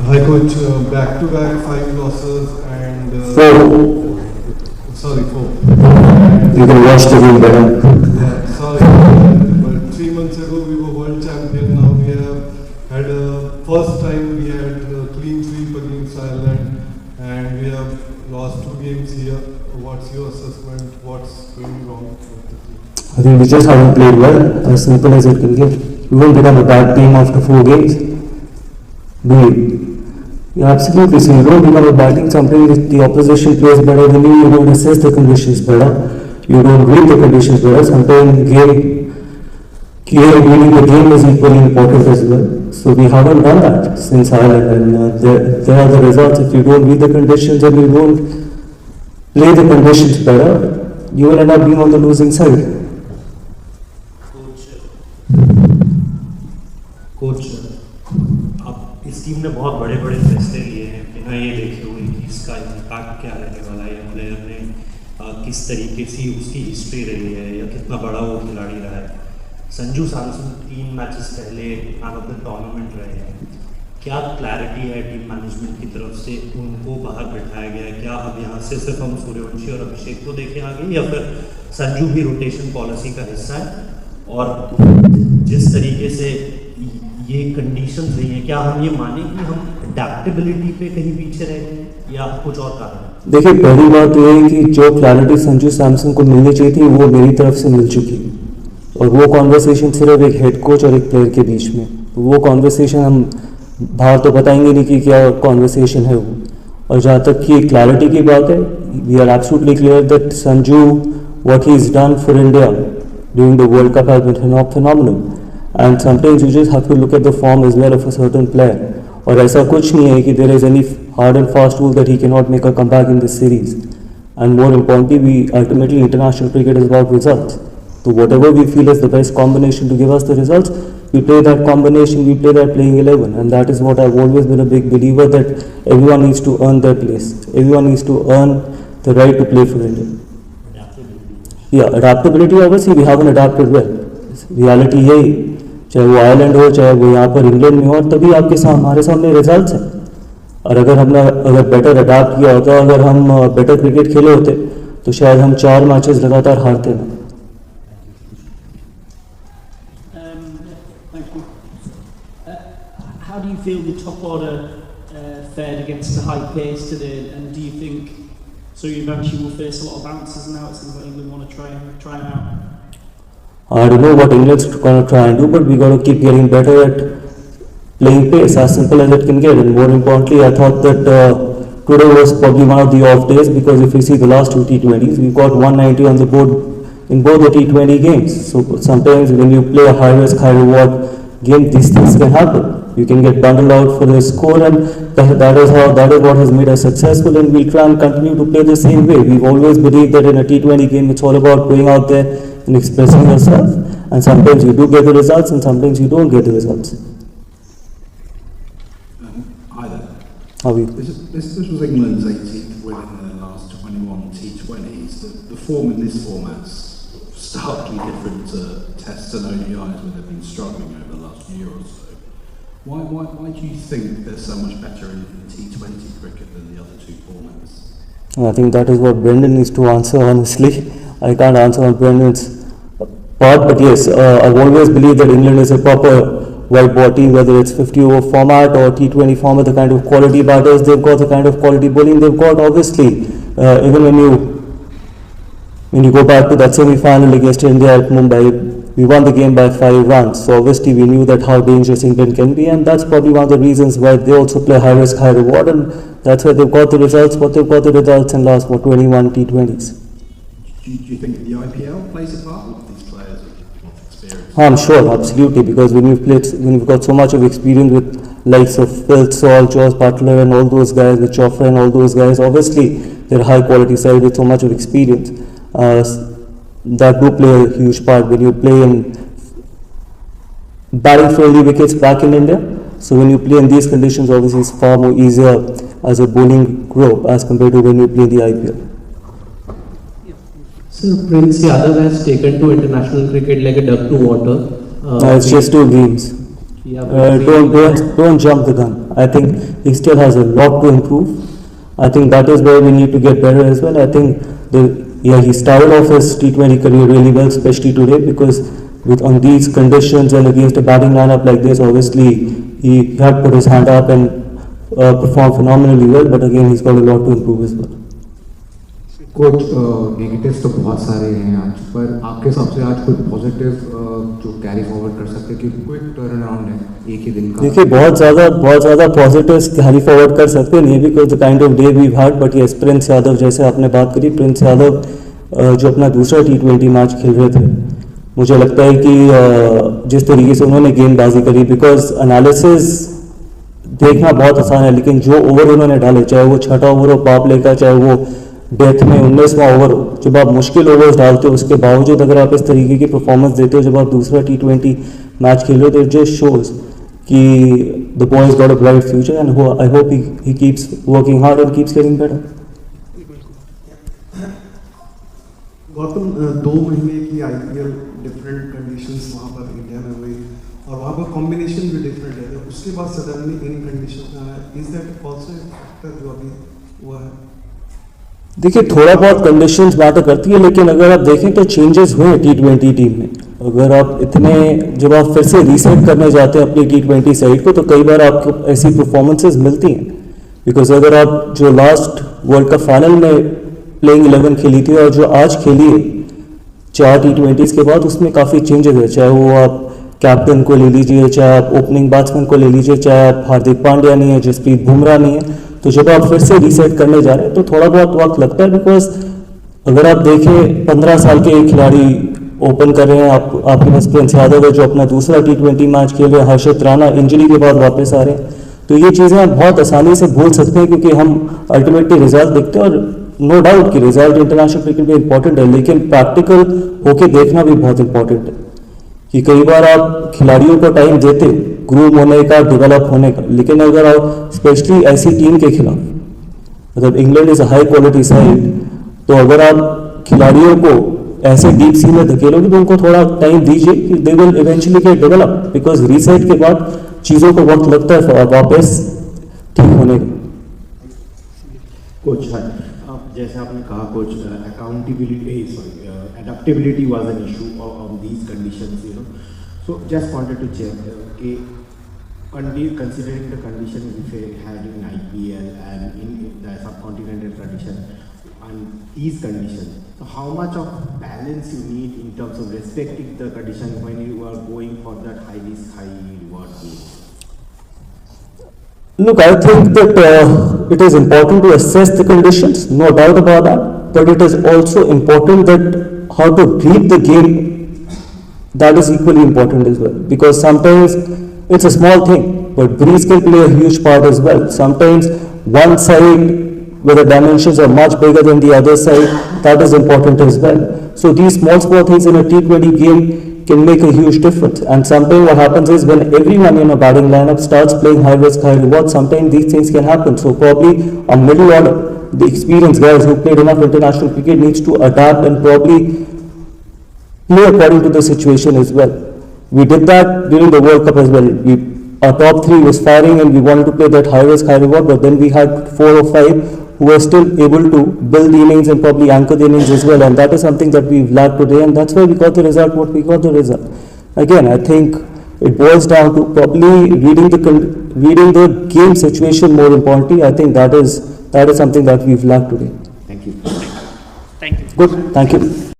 Hi coach, back-to-back 5 losses and Four. Sorry, 4. You can watch the game better. Yeah, sorry, but 3 months ago we were world champion. Now we have had first time we had a clean sweep against Ireland, and we have lost 2 games here. What's your assessment? What's going wrong with the team? I think we just haven't played well, as simple as it can get. We won't become a bad team after 4 games. Yeah, absolutely. So you don't become a bad team. Sometimes the opposition plays better than you. You don't assess the conditions better. You don't read the conditions better. Sometimes reading the game is equally important as well. So we haven't done that since Ireland, and there are the results. If you don't read the conditions and you don't play the conditions better, you will end up being on the losing side. Coach अब इस team ने बहुत बड़े बड़े फैसले लिए हैं, बिना ये देखे हुए कि इसका इम्पैक्ट क्या रहने वाला है, या प्लेयर ने किस तरीके से उसकी हिस्ट्री रही है या कितना बड़ा वो खिलाड़ी रहा है। संजू सैमसन 3 मैचेस पहले मैन ऑफ द टूर्नामेंट रहे हैं। क्या क्लैरिटी है टीम मैनेजमेंट की तरफ से, उनको बाहर बैठाया गया है? क्या अब यहाँ से सिर्फ हम सूर्यवंशी और अभिषेक को देखें आगे, या फिर संजू भी रोटेशन पॉलिसी का हिस्सा है? और जिस तरीके से ये कंडीशंस रही हैं, क्या हम ये माने कि हम अडेप्टेबिलिटी पे कहीं पीछे रह गए या कुछ और कारण है? देखिए, पहली बात तो ये है कि जो क्लैरिटी संजू सैमसन को मिलनी चाहिए थी वो मेरी तरफ से मिल चुकी है, और वो कॉन्वर्सेशन सिर्फ एक हेड कोच और एक प्लेयर के बीच में। वो कॉन्वर्सेशन हम बाहर तो बताएंगे नहीं कि क्या कॉन्वर्सेशन है वो। और जहाँ तक कि क्लैरिटी की बात है, we are absolutely clear that Sanju what he is done for India during the world cup has been phenomenal. And sometimes you just have to look at the form as well of a certain player. और ऐसा कुछ नहीं है कि there is any hard and fast rule that he cannot make a comeback in this series. And more importantly, ultimately international cricket is about results. So whatever we feel is the best combination to give us the results, we play that combination, we play that playing 11, and that is what I've always been a big believer, that everyone needs to earn their place. Everyone needs to earn the right to play for India. Yeah, adaptability obviously we haven't adapted well. Reality यही, चाहे वो Ireland हो चाहे वो यहाँ पर England में हो, और तभी आपके हमारे सामने रिजल्ट्स हैं। और अगर बेटर अडाप्ट किया होता, अगर हम बेटर क्रिकेट खेले होते, तो शायद हम 4 मैचेस लगातार हारते ना। How do you feel the top order fared against the high pace today, and do you think Suryavanshi will face a lot of bounces now? It seems like England want to try him out. I don't know what England's going to try and do, but we got to keep getting better at playing pace, as simple as it can get. And more importantly, I thought that today was probably one of the off days, because if you see the last 2 T20s, we've got 190 on the board in both the T20 games. So sometimes when you play a high risk, high reward game, these things can happen. You can get bundled out for a score, and that is what has made us successful, and we'll try and continue to play the same way. We've always believed that in a T20 game, it's all about going out there and expressing yourself, and sometimes you do get the results and sometimes you don't get the results. Hi there. How are you? This was England's 18th win in their last 21 T20s. The form in this format's starkly different to Tests and ODIs, where they've been struggling over the last year or so. Why do you think they're so much better in T20 cricket than the other 2 formats? I think that is what Brendan needs to answer, honestly. I can't answer on Brendan's part, but yes, I've always believed that England is a proper white ball team, whether it's 50-over format or T20 format. The kind of quality batters they've got, the kind of quality bowling they've got, obviously, even when you go back to that semi-final against India at Mumbai, we won the game by 5 runs. So obviously we knew that how dangerous England can be, and that's probably one of the reasons why they also play high risk, high reward, and that's why they've got the results. What they've got the results in last 21 T20s. Do you think the IPL plays a part with these players with experience? I'm sure, absolutely, because when you've got so much of experience with likes of Phil Salt, Josh Butler, and all those guys, with Chopra and all those guys, obviously they're high quality side with so much of experience. That do play a huge part when you play in batting friendly wickets back in India. So when you play in these conditions, obviously it's far more easier as a bowling group as compared to when you play in the IPL. Sir, Prince Yadav has taken to international cricket like a duck to water. It's just 2 games. Yeah, don't jump the gun. I think he still has a lot to improve. I think that is where we need to get better as well. I think he started off his T20 career really well, especially today, because on these conditions and against a batting lineup like this, obviously he had put his hand up and performed phenomenally well. But again, he's got a lot to improve as well. Coach negatives तो बहुत सारे हैं आज, पर आपके हिसाब से आज कोई पॉजिटिव जो कैरी फॉरवर्ड कर सकते हैं, क्योंकि क्विक टर्न अराउंड है एक ही दिन का? देखिए बहुत ज़्यादा पॉजिटिव्स कैरी फॉरवर्ड कर सकते नहीं, because the kind of day we had, but yes Prince Yadav, जैसे आपने बात करी, प्रिंस यादव जो अपना दूसरा T20 मैच खेल रहे थे, मुझे लगता है कि जिस तरीके से उन्होंने गेंदबाजी करी, बिकॉज एनालिसिस देखना बहुत आसान है, लेकिन जो ओवर उन्होंने डाले, चाहे वो छठा ओवर हो पावर प्ले का, चाहे वो डेथ में 19वां ओवर हो, जब आप मुश्किल ओवर्स डालते हो उसके बावजूद अगर आप इस तरीके की परफॉर्मेंस देते हो, जब आप दूसरा T20 मैच खेल रहे हो, तो इट जस्ट शोज कि the boy has got a bright future and I hope he keeps working hard and keeps getting better. Gautam, 2 महीने की IPL डिफरेंट कंडीशंस वहाँ पर इंडिया में हुई और वहाँ पर कॉम्बिनेशन भी डिफरेंट है, उसके बाद suddenly in condition is that also factor जो अभी हुआ है? देखिए थोड़ा बहुत कंडीशंस मैटर करती है, लेकिन अगर आप देखें तो चेंजेस हुए हैं T20 टीम में. अगर आप जब आप फिर से रीसेट करने जाते हैं अपनी T20 साइड को, तो कई बार आपको ऐसी परफॉर्मेंसेस मिलती हैं, बिकॉज अगर आप जो लास्ट वर्ल्ड कप फाइनल में प्लेइंग 11 खेली थी और जो आज खेली है 4 T20s के बाद, उसमें काफ़ी चेंजेस है. चाहे वो आप कैप्टन को ले लीजिए, चाहे आप ओपनिंग बैट्समैन को ले लीजिए, चाहे आप हार्दिक पांड्या नहीं है, जसप्रीत बुमराह नहीं है, तो जब आप फिर से रीसेट करने जा रहे हैं तो थोड़ा बहुत वक्त लगता है. बिकॉज अगर आप देखें 15 साल के एक खिलाड़ी ओपन कर रहे हैं, आपके पास प्रिंस यादव है जो अपना दूसरा T20 मैच खेल रहे हैं, हर्षित राणा इंजरी के बाद वापस आ रहे हैं, तो ये चीज़ें आप बहुत आसानी से भूल सकते हैं, क्योंकि हम अल्टीमेटली रिजल्ट देखते हैं और नो डाउट कि रिजल्ट इंटरनेशनल क्रिकेट में इंपॉर्टेंट है, लेकिन प्रैक्टिकल होके देखना भी बहुत इंपॉर्टेंट है कि कई बार आप खिलाड़ियों को टाइम देते ग्रूम होने का, डेवलप होने का, लेकिन अगर आप स्पेशली ऐसी टीम के खिलाफ, मतलब England is a high quality side, तो अगर आप खिलाड़ियों को ऐसे डीप सी में धकेलोगे तो उनको थोड़ा टाइम दीजिए कि they will eventually get develop, because reset के बाद चीज़ों को वक्त लगता है वापस ठीक होने का. कोच जैसे आपने कहा coach, accountability adaptability was an issue of these conditions, you know, so just wanted to check कि considering the condition we had in IPL and in the subcontinental condition and these conditions, so how much of balance you need in terms of respecting the condition when you are going for that high risk high reward game? Look, I think that it is important to assess the conditions, no doubt about that, but it is also important that how to read the game, that is equally important as well, because sometimes it's a small thing, but breeze can play a huge part as well. Sometimes one side where the dimensions are much bigger than the other side, that is important as well. So these small things in a T20 game can make a huge difference. And sometimes what happens is when everyone in a batting lineup starts playing high risk, high reward, sometimes these things can happen. So probably a middle order, the experienced guys who played enough international cricket needs to adapt and probably play according to the situation as well. We did that during the World Cup as well. Our top 3 was firing and we wanted to play that high risk, high reward, but then we had 4 or 5 who were still able to build the innings and probably anchor the innings as well, and that is something that we've lacked today, and that's why we got the result what we got the result. Again, I think it boils down to probably reading the game situation more importantly. I think that is something that we've lacked today. Thank you. Good, thank you.